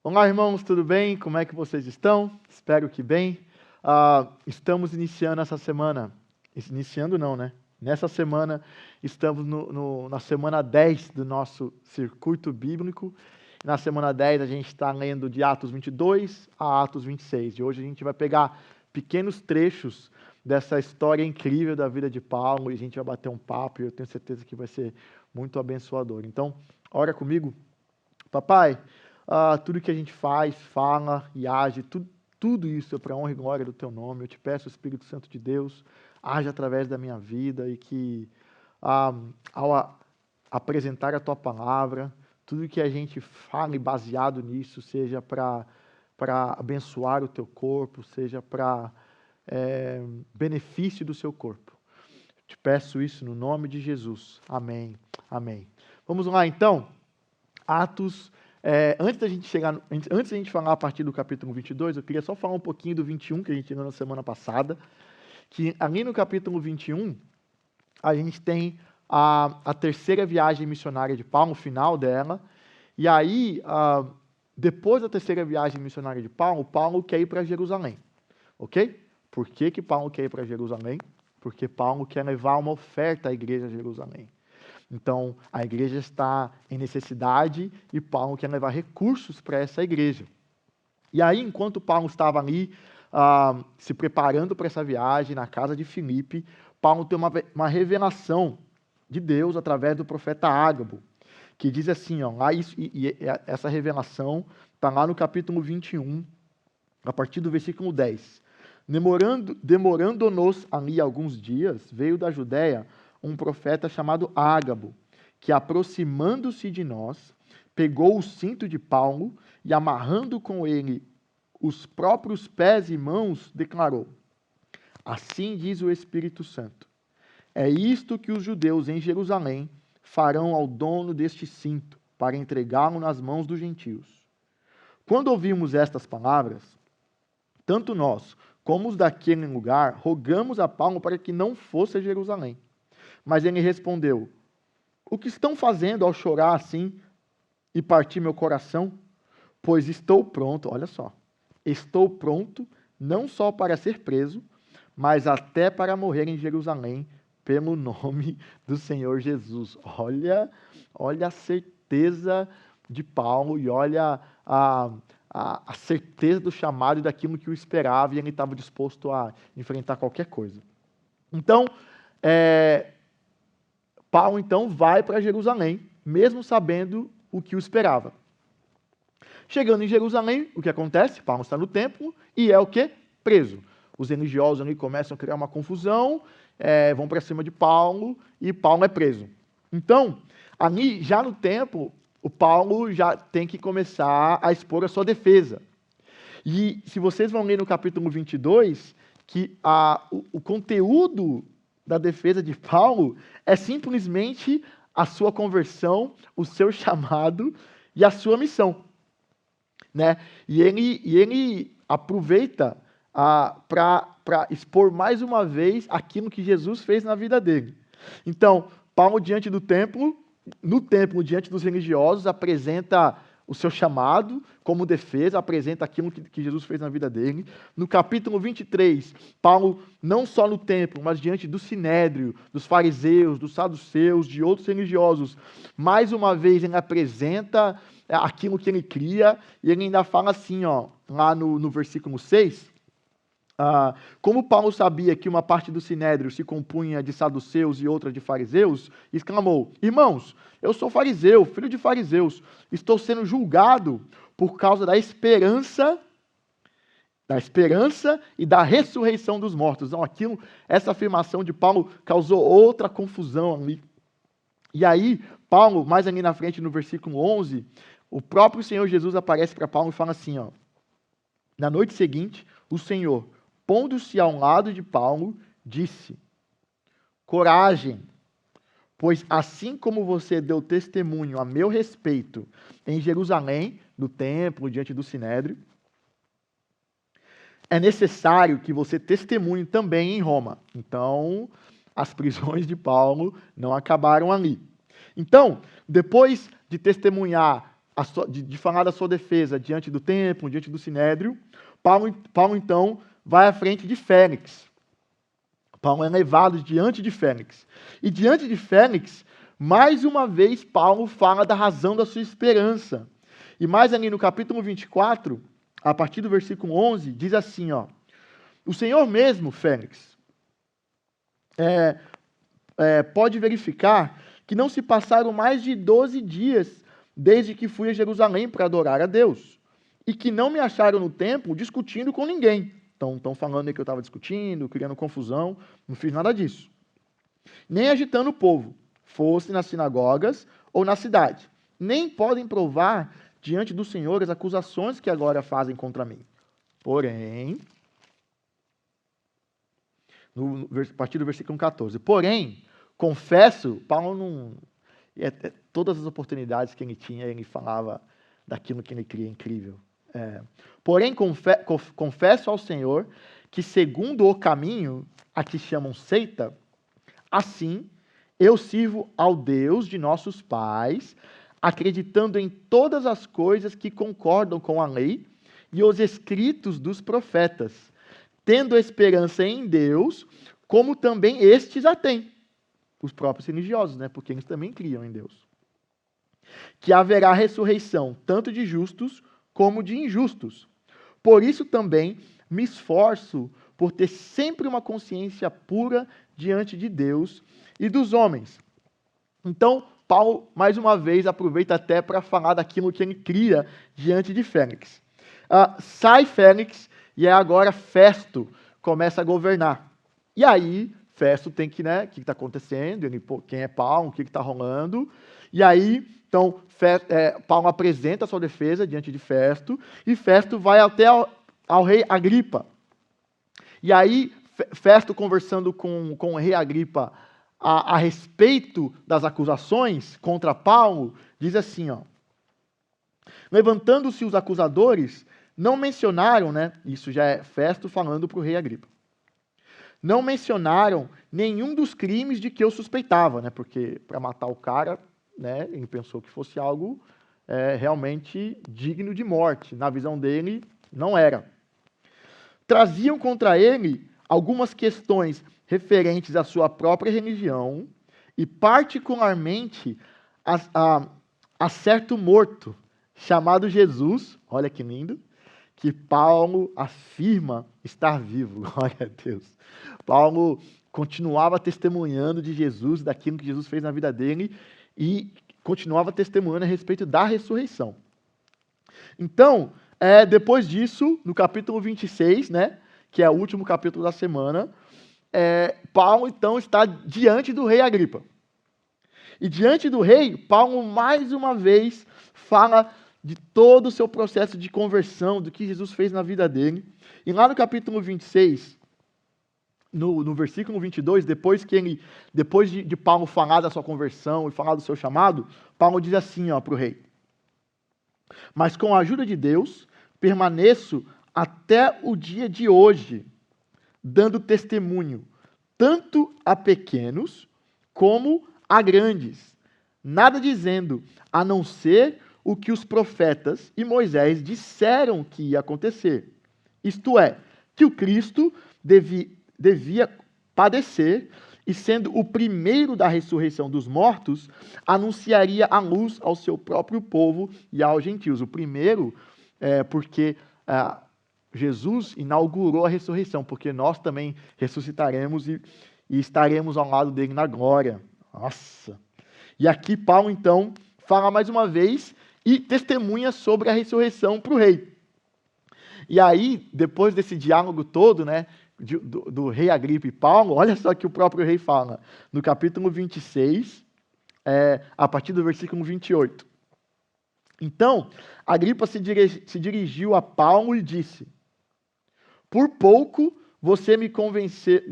Olá, irmãos, tudo bem? Como é que vocês estão? Espero que bem. Estamos iniciando essa semana. Iniciando não, né? Nessa semana, estamos na semana 10 do nosso circuito bíblico. Na semana 10, a gente está lendo de Atos 22 a Atos 26. E hoje a gente vai pegar pequenos trechos dessa história incrível da vida de Paulo e a gente vai bater um papo e eu tenho certeza que vai ser muito abençoador. Então, ora comigo. Papai, tudo que a gente faz, fala e age, tudo isso é para a honra e glória do Teu nome. Eu te peço, Espírito Santo de Deus, age através da minha vida e que, ao apresentar a Tua palavra, tudo que a gente fale baseado nisso, seja para abençoar o Teu corpo, seja para benefício do Seu corpo. Te peço isso no nome de Jesus. Amém. Amém. Vamos lá, então. Atos, antes da gente falar a partir do capítulo 22, eu queria só falar um pouquinho do 21, que a gente leu na semana passada, que ali no capítulo 21, a gente tem a terceira viagem missionária de Paulo, o final dela, e aí, depois da terceira viagem missionária de Paulo, Paulo quer ir para Jerusalém, ok? Por que Paulo quer ir para Jerusalém? Porque Paulo quer levar uma oferta à igreja de Jerusalém. Então, a igreja está em necessidade e Paulo quer levar recursos para essa igreja. E aí, enquanto Paulo estava ali se preparando para essa viagem na casa de Filipe, Paulo tem uma revelação de Deus através do profeta Ágabo, que diz assim, essa revelação está lá no capítulo 21, a partir do versículo 10. Demorando-nos ali alguns dias, veio da Judéia um profeta chamado Ágabo, que aproximando-se de nós, pegou o cinto de Paulo e amarrando com ele os próprios pés e mãos, declarou: assim diz o Espírito Santo, é isto que os judeus em Jerusalém farão ao dono deste cinto, para entregá-lo nas mãos dos gentios. Quando ouvimos estas palavras, tanto nós como os daquele lugar rogamos a Paulo para que não fosse a Jerusalém. Mas ele respondeu: o que estão fazendo ao chorar assim e partir meu coração? Pois estou pronto, olha só, estou pronto não só para ser preso, mas até para morrer em Jerusalém pelo nome do Senhor Jesus. Olha a certeza de Paulo e olha a certeza do chamado e daquilo que o esperava e ele estava disposto a enfrentar qualquer coisa. Então, Paulo, então, vai para Jerusalém, mesmo sabendo o que o esperava. Chegando em Jerusalém, o que acontece? Paulo está no templo e é o quê? Preso. Os religiosos ali começam a criar uma confusão, vão para cima de Paulo e Paulo é preso. Então, ali, já no templo, o Paulo já tem que começar a expor a sua defesa. E se vocês vão ler no capítulo 22, que o conteúdo da defesa de Paulo é simplesmente a sua conversão, o seu chamado e a sua missão, né? E ele aproveita para expor mais uma vez aquilo que Jesus fez na vida dele. Então, Paulo diante do templo, no templo diante dos religiosos, apresenta o seu chamado como defesa, apresenta aquilo que Jesus fez na vida dele. No capítulo 23, Paulo, não só no templo, mas diante do sinédrio, dos fariseus, dos saduceus, de outros religiosos, mais uma vez ele apresenta aquilo que ele cria, e ele ainda fala assim, lá no versículo 6, como Paulo sabia que uma parte do sinédrio se compunha de saduceus e outra de fariseus, exclamou: irmãos, eu sou fariseu, filho de fariseus, estou sendo julgado por causa da esperança e da ressurreição dos mortos. Então, essa afirmação de Paulo causou outra confusão ali. E aí, Paulo, mais ali na frente, no versículo 11, o próprio Senhor Jesus aparece para Paulo e fala assim, na noite seguinte, o Senhor, pondo-se ao lado de Paulo, disse: coragem, pois assim como você deu testemunho a meu respeito em Jerusalém, no templo, diante do sinédrio, é necessário que você testemunhe também em Roma. Então, as prisões de Paulo não acabaram ali. Então, depois de testemunhar de falar da sua defesa diante do templo, diante do sinédrio, Paulo então vai à frente de Félix. Paulo é levado diante de Félix. E diante de Félix, mais uma vez, Paulo fala da razão da sua esperança. E mais ali no capítulo 24, a partir do versículo 11, diz assim, ó: o Senhor mesmo, Félix, pode verificar que não se passaram mais de 12 dias desde que fui a Jerusalém para adorar a Deus, e que não me acharam no templo discutindo com ninguém. Então, estão falando aí que eu estava discutindo, criando confusão, não fiz nada disso. Nem agitando o povo, fosse nas sinagogas ou na cidade. Nem podem provar diante do Senhor as acusações que agora fazem contra mim. Porém, a partir do versículo 14, porém, confesso, Paulo não... todas as oportunidades que ele tinha, ele falava daquilo que ele cria incrível. Porém, confesso ao Senhor que, segundo o caminho a que chamam seita, assim eu sirvo ao Deus de nossos pais, acreditando em todas as coisas que concordam com a lei e os escritos dos profetas, tendo esperança em Deus, como também estes a têm, os próprios religiosos, né? Porque eles também criam em Deus. Que haverá ressurreição tanto de justos como de injustos. Por isso também me esforço por ter sempre uma consciência pura diante de Deus e dos homens. Então, Paulo, mais uma vez, aproveita até para falar daquilo que ele cria diante de Félix. Sai Félix e agora Festo começa a governar. E aí, Festo tem que, né, o que está acontecendo, quem é Paulo, o que está rolando. E aí, então, Paulo apresenta a sua defesa diante de Festo, e Festo vai até ao rei Agripa. E aí, Festo, conversando com o rei Agripa a respeito das acusações contra Paulo, diz assim, ó: levantando-se os acusadores, não mencionaram, né, isso já é Festo falando para o rei Agripa, não mencionaram nenhum dos crimes de que eu suspeitava, né, porque para matar o cara, né, ele pensou que fosse algo realmente digno de morte. Na visão dele, não era. Traziam contra ele algumas questões referentes à sua própria religião e, particularmente, a certo morto chamado Jesus, olha que lindo, que Paulo afirma estar vivo. Glória a Deus. Paulo continuava testemunhando de Jesus, daquilo que Jesus fez na vida dele, e continuava testemunhando a respeito da ressurreição. Então, depois disso, no capítulo 26, né, que é o último capítulo da semana, Paulo, então, está diante do rei Agripa. E diante do rei, Paulo, mais uma vez, fala de todo o seu processo de conversão, do que Jesus fez na vida dele. E lá no capítulo 26, no versículo 22, depois de Paulo falar da sua conversão e falar do seu chamado, Paulo diz assim para o rei: mas com a ajuda de Deus, permaneço até o dia de hoje, dando testemunho, tanto a pequenos como a grandes, nada dizendo, a não ser o que os profetas e Moisés disseram que ia acontecer. Isto é, que o Cristo devia padecer e, sendo o primeiro da ressurreição dos mortos, anunciaria a luz ao seu próprio povo e aos gentios. O primeiro porque Jesus inaugurou a ressurreição, porque nós também ressuscitaremos e estaremos ao lado dele na glória. Nossa! E aqui Paulo, então, fala mais uma vez e testemunha sobre a ressurreição para o rei. E aí, depois desse diálogo todo, né, do rei Agripa e Paulo, olha só que o próprio rei fala, no capítulo 26, a partir do versículo 28. Então, Agripa se dirigiu a Paulo e disse: por pouco você me convence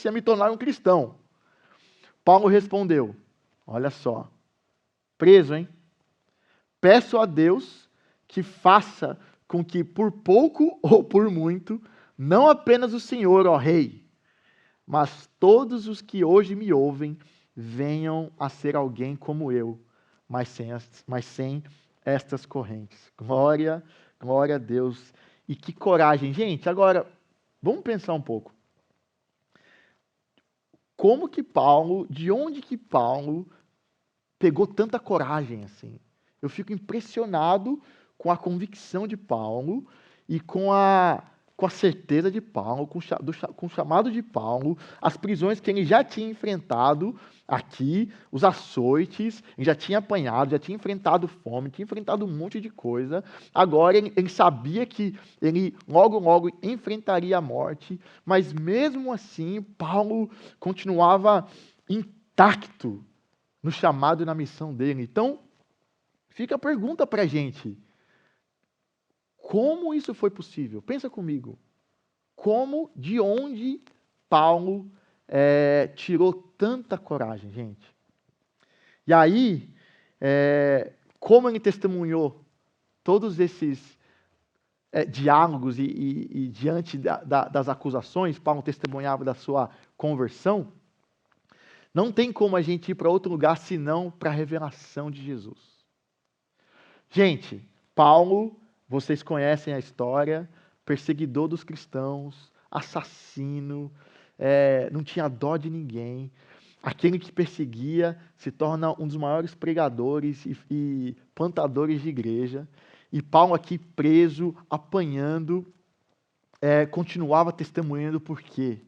a me tornar um cristão. Paulo respondeu: olha só, preso, hein? Peço a Deus que faça com que por pouco ou por muito, não apenas o Senhor, ó Rei, mas todos os que hoje me ouvem venham a ser alguém como eu, mas sem estas correntes. Glória a Deus. E que coragem. Gente, agora, vamos pensar um pouco. De onde que Paulo pegou tanta coragem assim? Eu fico impressionado com a convicção de Paulo e com a certeza de Paulo, com o chamado de Paulo, as prisões que ele já tinha enfrentado aqui, os açoites, ele já tinha apanhado, já tinha enfrentado fome, tinha enfrentado um monte de coisa. Agora ele sabia que ele logo enfrentaria a morte, mas mesmo assim Paulo continuava intacto no chamado e na missão dele. Então, fica a pergunta para a gente. Como isso foi possível? Pensa comigo. De onde Paulo tirou tanta coragem, gente? E aí, como ele testemunhou todos esses diálogos e diante das acusações, Paulo testemunhava da sua conversão, não tem como a gente ir para outro lugar senão para a revelação de Jesus. Gente, Paulo, vocês conhecem a história, perseguidor dos cristãos, assassino, não tinha dó de ninguém. Aquele que perseguia se torna um dos maiores pregadores e plantadores de igreja. E Paulo aqui preso, apanhando, continuava testemunhando por quê?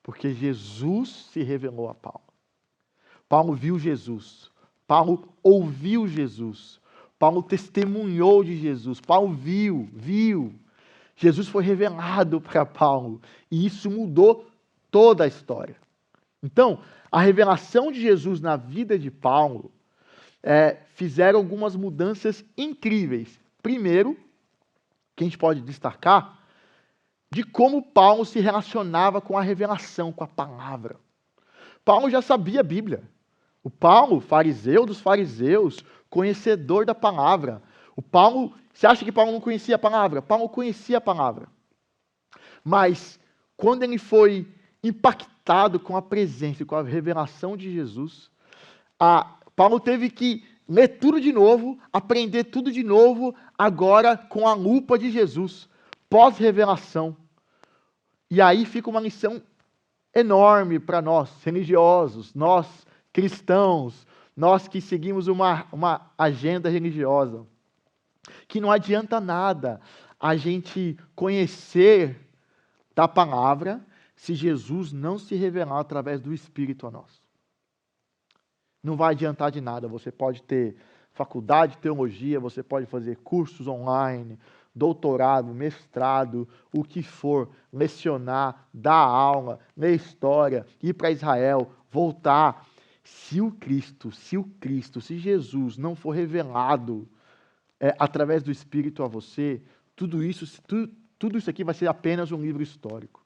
Porque Jesus se revelou a Paulo. Paulo viu Jesus. Paulo ouviu Jesus. Paulo testemunhou de Jesus. Paulo viu. Jesus foi revelado para Paulo. E isso mudou toda a história. Então, a revelação de Jesus na vida de Paulo fizeram algumas mudanças incríveis. Primeiro, que a gente pode destacar, de como Paulo se relacionava com a revelação, com a palavra. Paulo já sabia a Bíblia. O Paulo, fariseu dos fariseus, conhecedor da palavra. Você acha que Paulo não conhecia a palavra? Paulo conhecia a palavra. Mas, quando ele foi impactado com a presença e com a revelação de Jesus, Paulo teve que ler tudo de novo, aprender tudo de novo, agora com a lupa de Jesus, pós-revelação. E aí fica uma lição enorme para nós, religiosos, nós cristãos, nós que seguimos uma agenda religiosa, que não adianta nada a gente conhecer da palavra se Jesus não se revelar através do Espírito a nós. Não vai adiantar de nada. Você pode ter faculdade de teologia, você pode fazer cursos online, doutorado, mestrado, o que for, lecionar, dar aula, ler história, ir para Israel, voltar. Se Jesus não for revelado através do Espírito a você, tudo isso aqui vai ser apenas um livro histórico.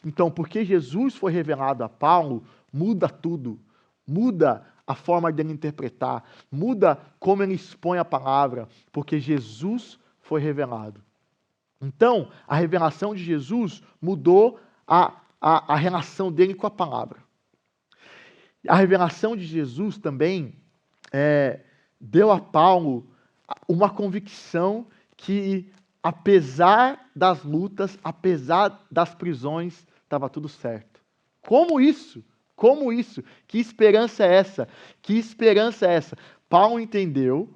Então, porque Jesus foi revelado a Paulo, muda tudo. Muda a forma dele interpretar, muda como ele expõe a palavra, porque Jesus foi revelado. Então, a revelação de Jesus mudou a relação dele com a palavra. A revelação de Jesus também deu a Paulo uma convicção que, apesar das lutas, apesar das prisões, estava tudo certo. Como isso? Que esperança é essa? Paulo entendeu,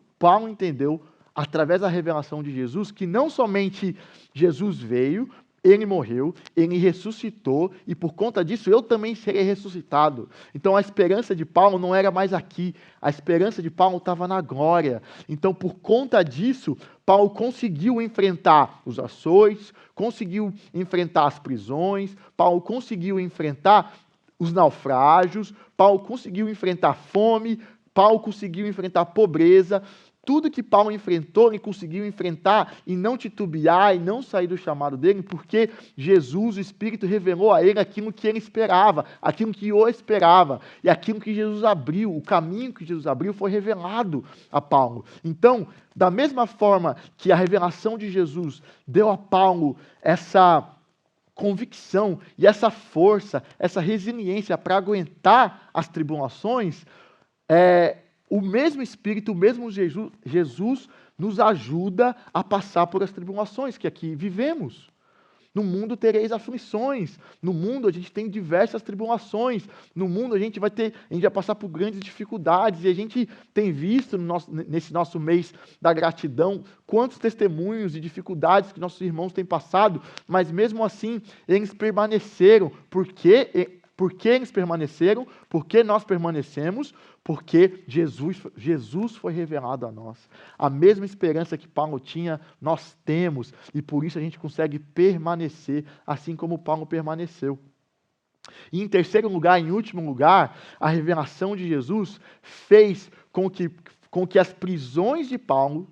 através da revelação de Jesus, que não somente Jesus veio, ele morreu, ele ressuscitou, e por conta disso eu também serei ressuscitado. Então a esperança de Paulo não era mais aqui, a esperança de Paulo estava na glória. Então, por conta disso, Paulo conseguiu enfrentar os açoites, conseguiu enfrentar as prisões, Paulo conseguiu enfrentar os naufrágios, Paulo conseguiu enfrentar fome, Paulo conseguiu enfrentar pobreza. Tudo que Paulo enfrentou, ele conseguiu enfrentar e não titubear e não sair do chamado dele, porque Jesus, o Espírito, revelou a ele aquilo que ele esperava, aquilo que o esperava, e aquilo que Jesus abriu, o caminho que Jesus abriu foi revelado a Paulo. Então, da mesma forma que a revelação de Jesus deu a Paulo essa convicção e essa força, essa resiliência para aguentar as tribulações, o mesmo Espírito, o mesmo Jesus nos ajuda a passar por as tribulações que aqui vivemos. No mundo tereis aflições. No mundo a gente tem diversas tribulações. No mundo a gente vai passar por grandes dificuldades. E a gente tem visto nesse nosso mês da gratidão quantos testemunhos e dificuldades que nossos irmãos têm passado, mas mesmo assim eles permaneceram. Por que eles permaneceram? Por que nós permanecemos? Porque Jesus foi revelado a nós. A mesma esperança que Paulo tinha, nós temos. E por isso a gente consegue permanecer, assim como Paulo permaneceu. E em terceiro lugar, em último lugar, a revelação de Jesus fez com que as prisões de Paulo,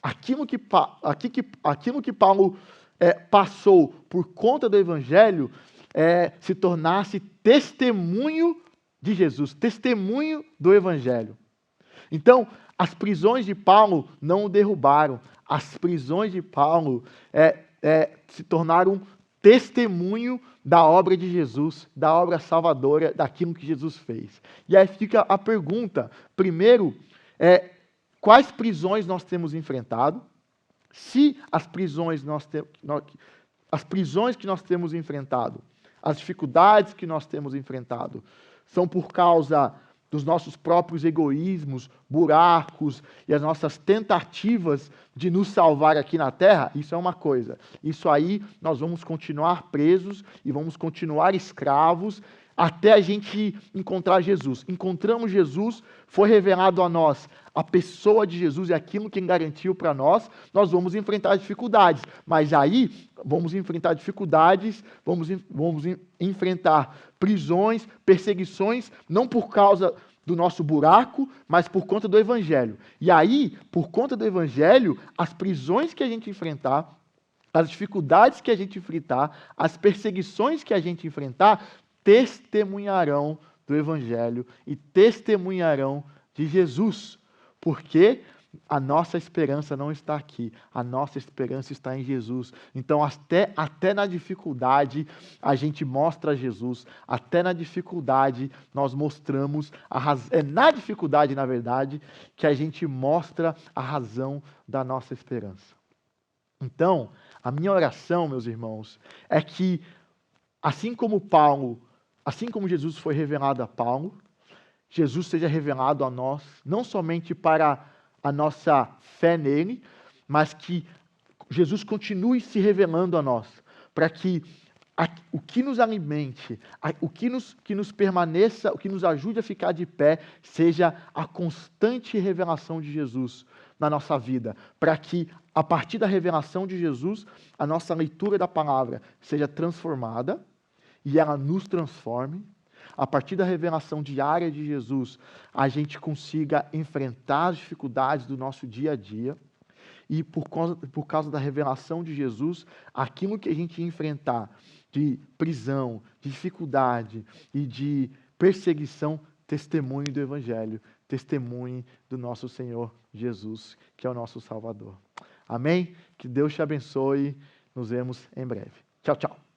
aquilo que Paulo passou por conta do Evangelho, se tornasse testemunho de Jesus, testemunho do Evangelho. Então, as prisões de Paulo não o derrubaram. As prisões de Paulo se tornaram testemunho da obra de Jesus, da obra salvadora, daquilo que Jesus fez. E aí fica a pergunta, primeiro, quais prisões nós temos enfrentado? Se as prisões que nós temos enfrentado, as dificuldades que nós temos enfrentado, são por causa dos nossos próprios egoísmos, buracos e as nossas tentativas de nos salvar aqui na terra, isso é uma coisa. Isso aí nós vamos continuar presos e vamos continuar escravos até a gente encontrar Jesus. Encontramos Jesus, foi revelado a nós a pessoa de Jesus e aquilo que ele garantiu para nós vamos enfrentar dificuldades. Mas aí, vamos enfrentar dificuldades, vamos enfrentar prisões, perseguições, não por causa do nosso buraco, mas por conta do Evangelho. E aí, por conta do Evangelho, as prisões que a gente enfrentar, as dificuldades que a gente enfrentar, as perseguições que a gente enfrentar, testemunharão do Evangelho e testemunharão de Jesus, porque a nossa esperança não está aqui, a nossa esperança está em Jesus. Então, até na dificuldade, a gente mostra Jesus, até na dificuldade, nós mostramos a razão. É na dificuldade, na verdade, que a gente mostra a razão da nossa esperança. Então, a minha oração, meus irmãos, é que, assim como Jesus foi revelado a Paulo, Jesus seja revelado a nós, não somente para a nossa fé nele, mas que Jesus continue se revelando a nós, para que o que nos alimente, o que nos permaneça, o que nos ajude a ficar de pé, seja a constante revelação de Jesus na nossa vida, para que, a partir da revelação de Jesus, a nossa leitura da palavra seja transformada e ela nos transforme. A partir da revelação diária de Jesus, a gente consiga enfrentar as dificuldades do nosso dia a dia. E por causa da revelação de Jesus, aquilo que a gente enfrentar de prisão, de dificuldade e de perseguição, testemunhe do Evangelho, testemunhe do nosso Senhor Jesus, que é o nosso Salvador. Amém? Que Deus te abençoe. Nos vemos em breve. Tchau, tchau.